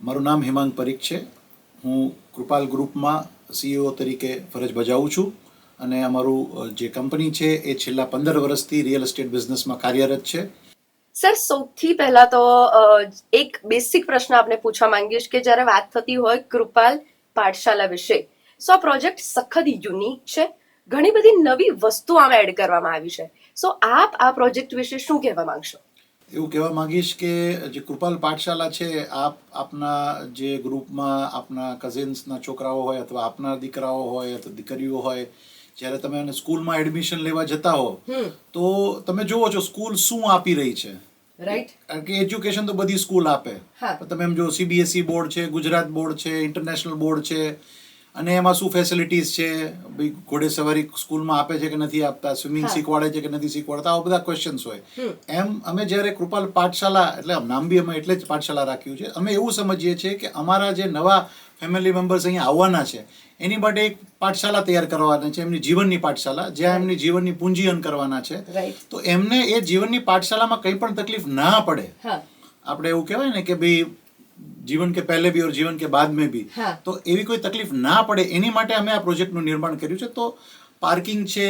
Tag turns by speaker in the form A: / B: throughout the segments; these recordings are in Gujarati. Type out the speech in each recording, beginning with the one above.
A: મારું નામ હેમાંગ પરીખ છે. હું કૃપાલ ગ્રુપમાં CEO તરીકે ફરજ બજાવું છું અને અમારું જે કંપની છે એ છેલ્લા 15 વર્ષથી રિયલ એસ્ટેટ બિઝનેસમાં કાર્યરત છે.
B: સર, સૌથી પહેલા તો એક બેસિક પ્રશ્ન આપને પૂછવા માંગીશ કે જ્યારે વાત થતી હોય કૃપાલ પાઠશાલા વિશે, સો આ પ્રોજેક્ટ સખત યુનિક છે. ઘણી બધી નવી વસ્તુ આમાં એડ કરવામાં આવી છે. સો આપ આ પ્રોજેક્ટ વિશે શું કહેવા માંગશો?
A: એવું કહેવા માંગીશ કે જે કૃપાલ પાઠશાલા છે, આપના જે ગ્રુપમાં આપના કઝિન્સના છોકરાઓ હોય અથવા આપના દીકરાઓ હોય અથવા દીકરીઓ હોય, જ્યારે તમે એને સ્કૂલમાં એડમિશન લેવા જતા હો તો તમે જુઓ છો સ્કૂલ શું આપી રહી છે.
B: રાઈટ.
A: કારણ કે એજ્યુકેશન તો બધી સ્કૂલ આપે. તમે એમ જો CBSE બોર્ડ છે, ગુજરાત બોર્ડ છે, ઇન્ટરનેશનલ બોર્ડ છે, અને એમાં શું ફેસિલિટીઝ છે, ભાઈ ઘોડેસવારી સ્કૂલમાં આપે છે કે નથી આપતા, સ્વિમિંગ શીખવાડે છે કે નથી શીખવાડતા, આવા બધા ક્વેશ્ચન્સ હોય. એમ અમે જ્યારે કૃપાલ પાઠશાલા, એટલે નામ બી અમે એટલે જ પાઠશાલા રાખ્યું છે, અમે એવું સમજીએ છીએ કે અમારા જે નવા ફેમિલી મેમ્બર્સ અહીંયા આવવાના છે એની માટે એક પાઠશાલા તૈયાર કરવાના છે, એમની જીવનની પાઠશાલા, જ્યાં એમની જીવનની પૂંજીવન કરવાના છે. તો એમને એ જીવનની પાઠશાલામાં કંઈ પણ તકલીફ ના પડે. આપણે એવું કહેવાય ને કે ભાઈ જીવન કે પહેલે ભી ઓર જીવન કે બાદ મેં ભી, તો એવી કોઈ તકલીફ ના પડે એની માટે અમે આ પ્રોજેક્ટનું નિર્માણ કર્યું છે. તો પાર્કિંગ છે,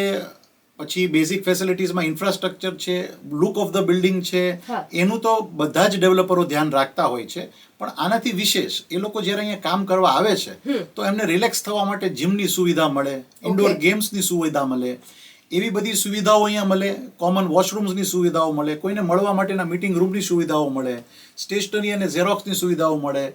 A: પછી બેઝિક ફેસિલિટીઝમાં ઇન્ફ્રાસ્ટ્રક્ચર છે, લુક ઓફ ધ બિલ્ડિંગ છે, એનું તો બધા જ ડેવલપરો ધ્યાન રાખતા હોય છે. પણ આનાથી વિશેષ એ લોકો જ્યારે અહીંયા કામ કરવા આવે છે તો એમને રિલેક્સ થવા માટે જીમની સુવિધા મળે, ઇન્ડોર ગેમ્સની સુવિધા મળે, એવી બધી સુવિધાઓ અહીંયા મળે, કોમન વોશરૂમ્સની સુવિધાઓ મળે, કોઈને મળવા માટેના મીટિંગ રૂમની સુવિધાઓ મળે, સ્ટેશનરી અને ઝેરોક્સની સુવિધાઓ મળે.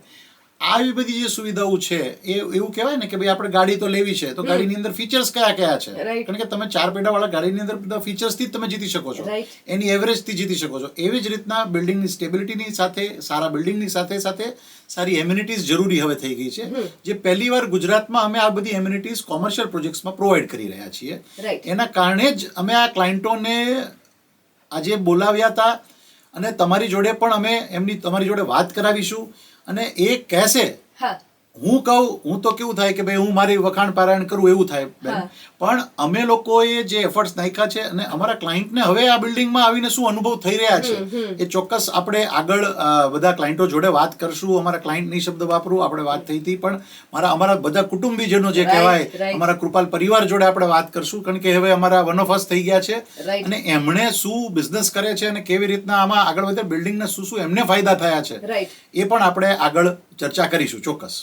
A: આવી બધી જે સુવિધાઓ છે એ એવું કહેવાય ને કે ભાઈ આપણે ગાડી તો લેવી છે તો ગાડીની અંદર ફીચર્સ કયા કયા છે, કારણ કે તમે 4 પૈડાવાળા ગાડીની અંદર બધા ફીચર્સથી જ તમે જીતી શકો છો, એની એવરેજથી જીતી શકો છો. એવી જ રીતના બિલ્ડિંગની સ્ટેબિલિટીની સાથે, સારા બિલ્ડિંગની સાથે સાથે સારી એમ્યુનિટીઝ જરૂરી હવે થઈ ગઈ છે, જે પહેલીવાર ગુજરાતમાં અમે આ બધી એમ્યુનિટીઝ કોમર્શિયલ પ્રોજેક્ટ્સમાં પ્રોવાઈડ કરી રહ્યા છીએ. એના કારણે જ અમે આ ક્લાયન્ટોને આજે બોલાવ્યા હતા અને તમારી જોડે પણ અમે તમારી જોડે વાત કરાવીશું. અને એ કહેશે, હું કહું, હું તો કેવું થાય કે ભાઈ હું મારી વખાણ પારાયણ કરું એવું થાય, પણ અમે લોકોએ જે એફર્ટ્સ નાખ્યા છે અને અમારા ક્લાયન્ટને હવે આ બિલ્ડિંગમાં આવીને શું અનુભવ થઈ રહ્યા છે એ ચોક્કસ આપણે આગળ બધા ક્લાયન્ટો જોડે વાત કરશું. અમારા ક્લાયન્ટની શબ્દ વાપરું, આપણે વાત થઈ હતી, પણ અમારા બધા કુટુંબીજનો જે કહેવાય, અમારા કૃપાલ પરિવાર જોડે આપણે વાત કરશું, કારણ કે હવે અમારા વન ઓફ અસ થઈ ગયા છે અને એમણે શું બિઝનેસ કરે છે અને કેવી રીતના આમાં આગળ વધે, બિલ્ડિંગને શું શું એમને ફાયદા થયા છે એ પણ આપણે આગળ ચર્ચા કરીશું ચોક્કસ.